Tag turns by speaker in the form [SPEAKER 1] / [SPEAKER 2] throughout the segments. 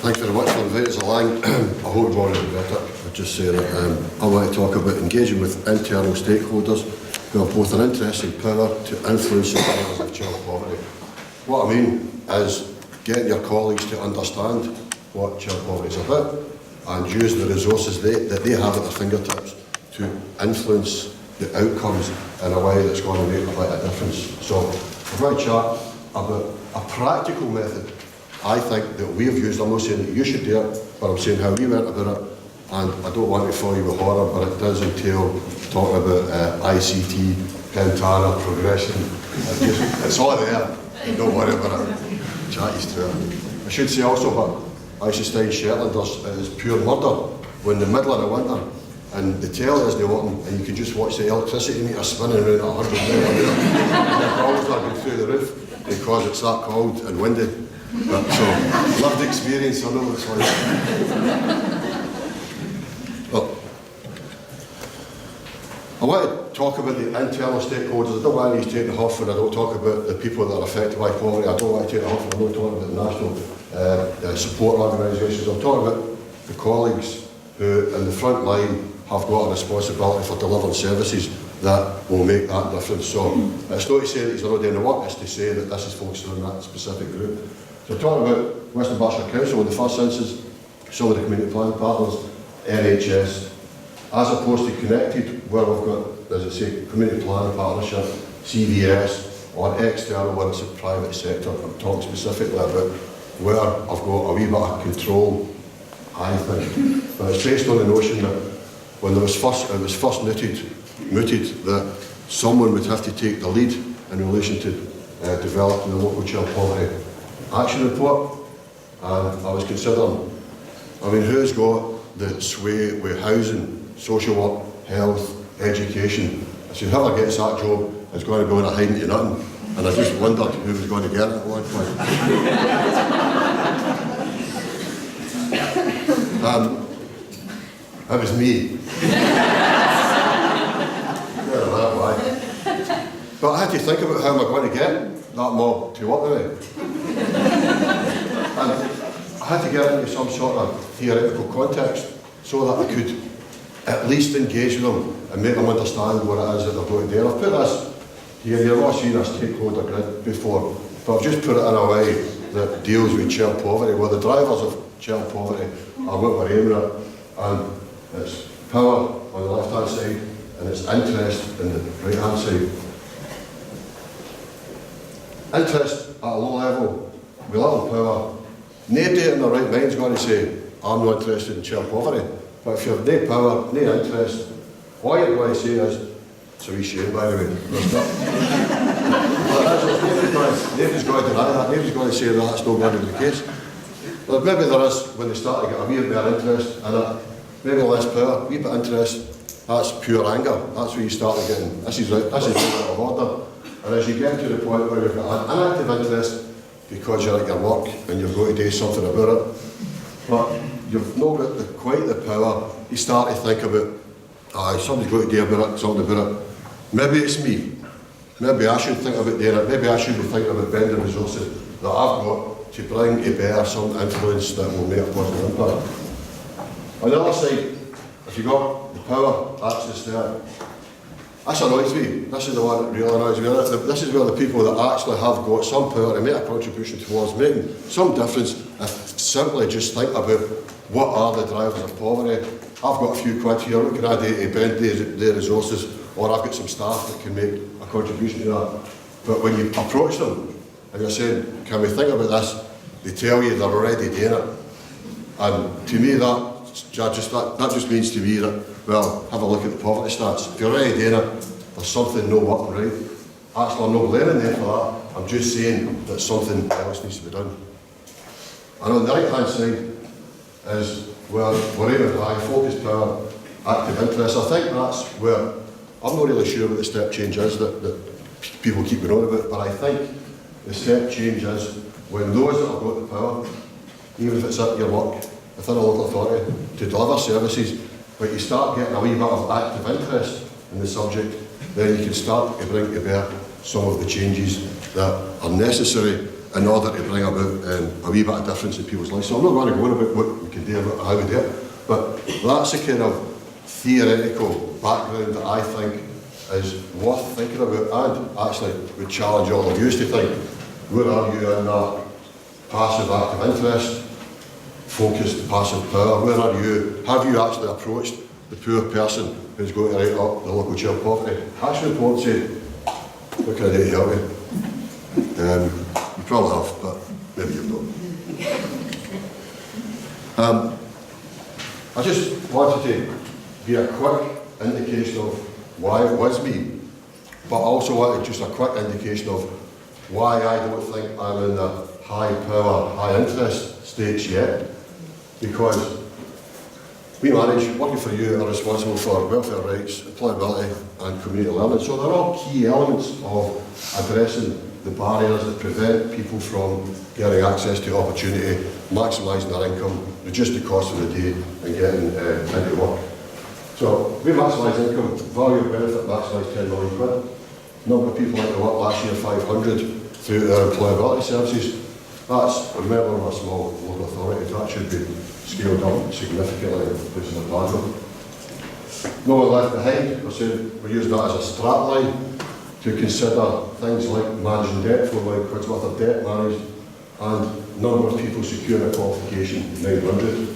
[SPEAKER 1] Thanks very much for inviting us along. I hope you've already read it. I'd just say that I want to talk about engaging with internal stakeholders who have both an interest and power to influence the drivers of child poverty. What I mean is getting your colleagues to understand what child poverty is about and use the resources that they have at their fingertips to influence the outcomes in a way that's going to make a bit of difference. So I'm going to chat about a practical method I think that we've used. I'm not saying that you should do it, but I'm saying how we went about it. And I don't want to fill you with horror, but it does entail talking about ICT, Pentana, progression. It's all there. Don't worry about it. Chatties through it. I should say also, but Eisenstein Shetlanders is pure murder when in the middle of the winter and the tail isn't working and you can just watch the electricity meter spinning around at 100 miles an hour. And the balls are going through the roof because it's that cold and windy. But, so, lived experience, I know what it's like. Well, I want to talk about the internal stakeholders. I don't want to take the huff when I don't talk about the people that are affected by poverty. I don't want to take the huff when I don't talk about the national support organisations. I'm talking about the colleagues who, in the front line, have got a responsibility for delivering services that will make that difference. So, it's not to say that he's not doing the work, it's to say that this is focused on that specific group. So talking about Dunbartonshire Council in the first instance, some of the community planning partners, NHS, as opposed to connected, where we've got, as I say, community planning partnership, CVS, or external where it's a private sector. I'm talking specifically about where I've got a wee bit of control, I think. But it's based on the notion that when it was first mooted that someone would have to take the lead in relation to developing the local child poverty action report, and I was considering, who's got the sway with housing, social work, health, education? I said, whoever gets that job is going to go in a hiding to nothing, and I just wondered who was going to get it at one point. That was me. But I had to think about how am I going to get that mob to work with me. And I had to get into some sort of theoretical context so that I could at least engage with them and make them understand what it is that they're going to do. And I've put this here, you've all seen a stakeholder grid before, but I've just put it in a way that deals with child poverty, where the drivers of child poverty are what we're aiming at. And it's power on the left-hand side and it's interest on the right-hand side. Interest at a low level, with little power. Nobody in their right mind is going to say, I'm not interested in child poverty. But if you have no power, no interest, all you're going to say is, it's a wee shame, by the way. Nobody's going to deny that. Nobody's going to say that that's not going to be the case. But maybe there is when they start to get a wee bit of interest in it. Maybe less power, a wee bit of interest. That's pure anger. That's where you start to get in. This is out of order. And as you get to the point where you've got an active interest because you're at your work and you're going to do something about it, but you've not got quite the power, you start to think about, somebody's going to do something about it. Maybe it's me. Maybe I should think about doing it. Maybe I should be thinking about bending resources that I've got to bring to bear some influence that will make a positive impact. On the other side, if you've got the power, access there, this annoys me. This is the one that really annoys me. This is where the people that actually have got some power to make a contribution towards making some difference, simply just think about what are the drivers of poverty. I've got a few quid here, what can I do to bend their resources, or I've got some staff that can make a contribution to that. But when you approach them and you're saying, can we think about this, they tell you they're already doing it. And to me that just means to me that, well, have a look at the poverty stats. If you're already doing it, there's something not working right. Actually, I'm not blaming them for that. I'm just saying that something else needs to be done. And on the right-hand side is where we're aiming high, focused power, active interest. I think that's where, I'm not really sure what the step change is that people keep going on about, but I think the step change is when those that have got the power, even if it's at your work, within a local authority, to deliver services, but you start getting a wee bit of active interest in the subject, then you can start to bring to bear some of the changes that are necessary in order to bring about a wee bit of difference in people's lives. So I'm not going to go on about what we can do about how we do it, but that's the kind of theoretical background that I think is worth thinking about, and actually would challenge all of you to think, where are you in that passive active interest, focused passive power? Where are you? Have you actually approached the poor person who's going to write up the local child poverty action report and say, what can I do to help you? You probably have, but maybe you've not. I just wanted to be a quick indication of why it was me, but I also wanted just a quick indication of why I don't think I'm in the high power, high interest states yet, because we manage, working for you, are responsible for welfare rights, employability and community learning. So they're all key elements of addressing the barriers that prevent people from getting access to opportunity, maximising their income, reduce the cost of the day and getting into work. So we maximise income, value of benefit maximise 10 million quid. Number of people into work last year 500 through their employability services. That's a member of a small local authority. That should be scaled up significantly in places like Glasgow. No one left behind. We're using that as a strap line to consider things like managing debt, £4 million worth of debt managed, and number of people securing a qualification, 900.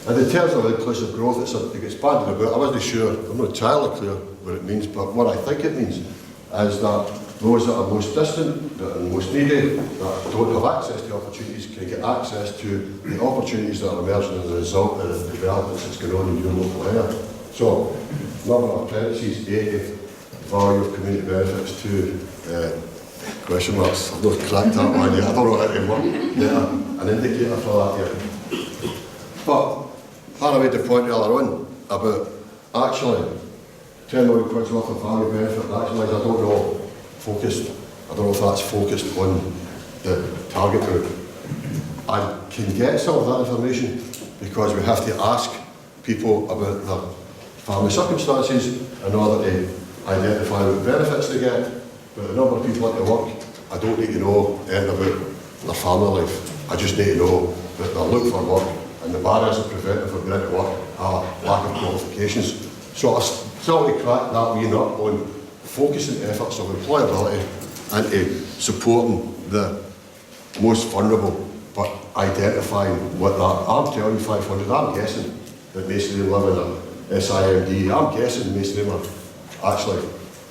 [SPEAKER 1] And in terms of inclusive growth, it gets banded about. I wasn't sure, I'm not entirely clear what it means, but what I think it means is that those that are most distant, that are most needy, that don't have access to opportunities, can get access to the opportunities that are emerging as a result of the developments that's going on in your local area. So, number of apprentices, 80, value of community benefits, 2, question marks, I've not cracked that one yet, I don't know how to work, an indicator for that yet. But, I made the point earlier on about actually 10 million quid's worth of value benefit maximised. I don't know, focused. I don't know if that's focused on the target group. I can get some of that information because we have to ask people about their family circumstances in order to identify what benefits they get. But the number of people at work, I don't need to know anything about their family life. I just need to know that they're looking for work and the barriers that prevent them from getting to work are lack of qualifications. So I still to crack that wee nut on focusing efforts on employability and supporting the most vulnerable, but identifying what that. I'm telling you 500, I'm guessing that most of them live in a SIMD. I'm guessing most of them are actually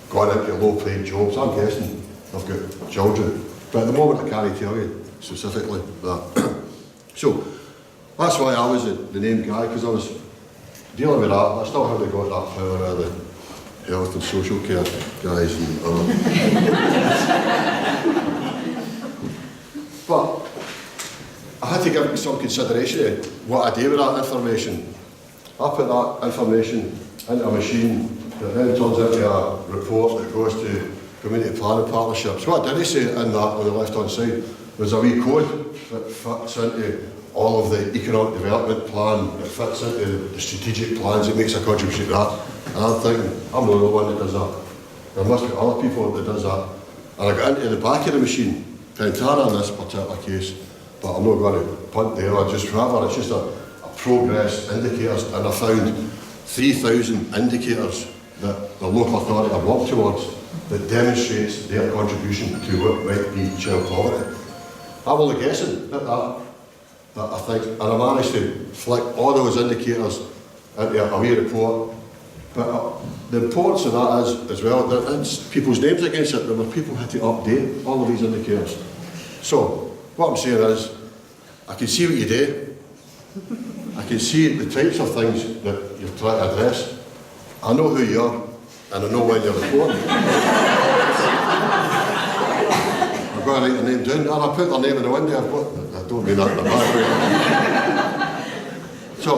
[SPEAKER 1] going into low-paid jobs. I'm guessing they've got children. But at the moment I can't tell you specifically that. So that's why I was the named guy, because I was dealing with that. I still haven't got that power out of the health and social care guys and other. But I had to give some consideration to what I do with that information. I put that information into a machine that then turns into a report that goes to community planning partnerships. What did he say in that on the left-hand side? There's a wee code that fits into all of the economic development plan, it fits into the strategic plans, it makes a contribution to that. And I'm thinking, I'm not the one that does that. There must be other people that does that. And I got into the back of the machine, Pentana in this particular case, but I'm not going to punt there or just whatever, it's just a progress indicators, and I found 3,000 indicators that the local authority have worked towards that demonstrates their contribution to what might be child poverty. I'm only guessing at that I think, and I managed to flick all those indicators into a wee report. But the importance of that is, as well, there's people's names against it. There were people who had to update all of these indicators. So, what I'm saying is, I can see what you do. I can see the types of things that you're trying to address. I know who you are, and I know when you're reporting. I've got to write the name down, and I put their name in the window. I don't mean that in a bad way. So,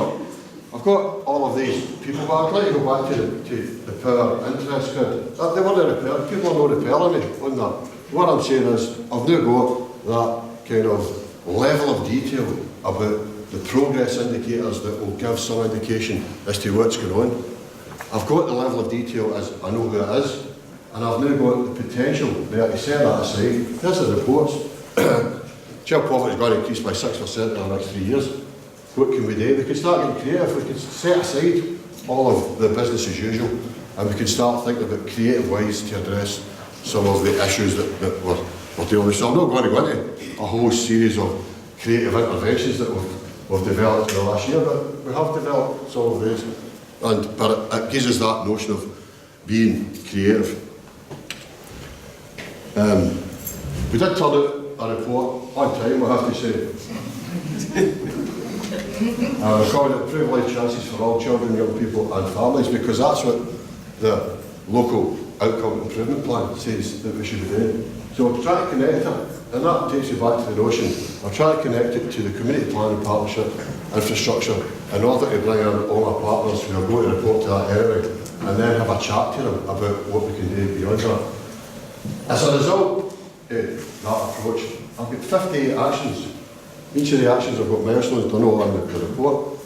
[SPEAKER 1] I've got all of these people, but I'd like to go back to the power interest grid. They weren't repaired. People are not repairing me on that. What I'm saying is, I've now got that kind of level of detail about the progress indicators that will give some indication as to what's going on. I've got the level of detail as I know who it is, and I've now got the potential there to set that aside. Here's the reports. child poverty is going to increase by 6% in the next 3 years. What can we do? We can start getting creative. We can set aside all of the business as usual, and we can start thinking about creative ways to address some of the issues that we're dealing with. So I'm not going to go into a whole series of creative interventions that we've developed in the last year, but we have developed some of these, but it gives us that notion of being creative. We did turn out a report on time, I have to say. We called it Privileged Chances for All Children, Young People and Families, because that's what the local outcome improvement plan says that we should be doing. So we're trying to connect it, and that takes you back to the notion. We're trying to connect it to the community planning partnership infrastructure in order to bring in all our partners who are going to report to that area and then have a chat to them about what we can do beyond that. As a result of that approach, I've got 58 actions. Each of the actions have got milestones, they're not on the report.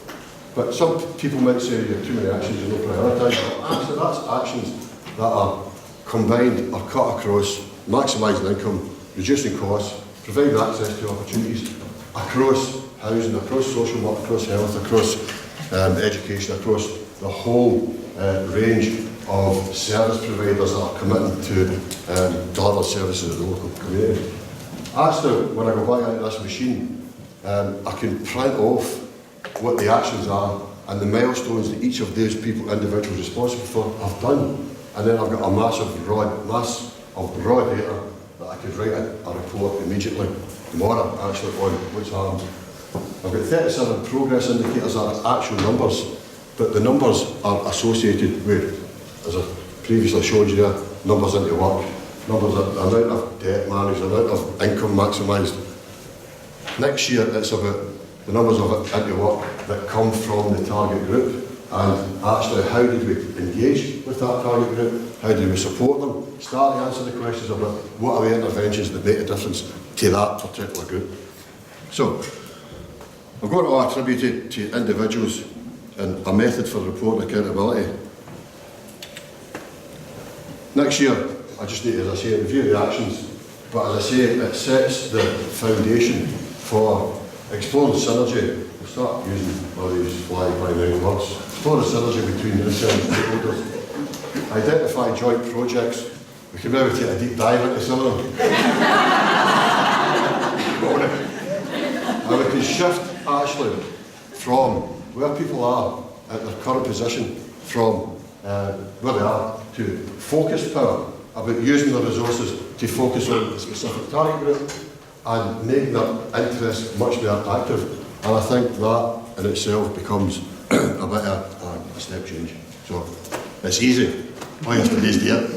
[SPEAKER 1] But some people might say you have too many actions, you're not prioritising. Actually, that's actions that are combined or cut across maximising income, reducing costs, providing access to opportunities across housing, across social work, across health, across education, across the whole range of service providers that are committing to deliver services in the local community. Actually, when I go back into this machine, I can print off what the actions are and the milestones that each of those people, individuals responsible for, have done. And then I've got a mass of raw data that I could write a report immediately, tomorrow actually, on what's happened. I've got 37 progress indicators that are actual numbers, but the numbers are associated with, as I previously showed you there, numbers into work, numbers of the amount of debt managed, the amount of income maximised. Next year it's about the numbers of into work that come from the target group, and actually how did we engage with that target group, how did we support them, start to answer the questions about what are the interventions that make a difference to that particular group. So I've got to attribute it to individuals and a method for reporting accountability. Next year, I just need, as I say, review the actions, but as I say, it sets the foundation for exploring synergy. We'll start using all these fly-by-night words. Explore the synergy between internal stakeholders. Identify joint projects. We can maybe take a deep dive into some of them. And we can shift actually from where people are at their current position, from where they are, to focused power, about using the resources to focus on a specific target group and making their interests much more active. And I think that in itself becomes a bit of a step change. So it's easy. All you have to do is do it.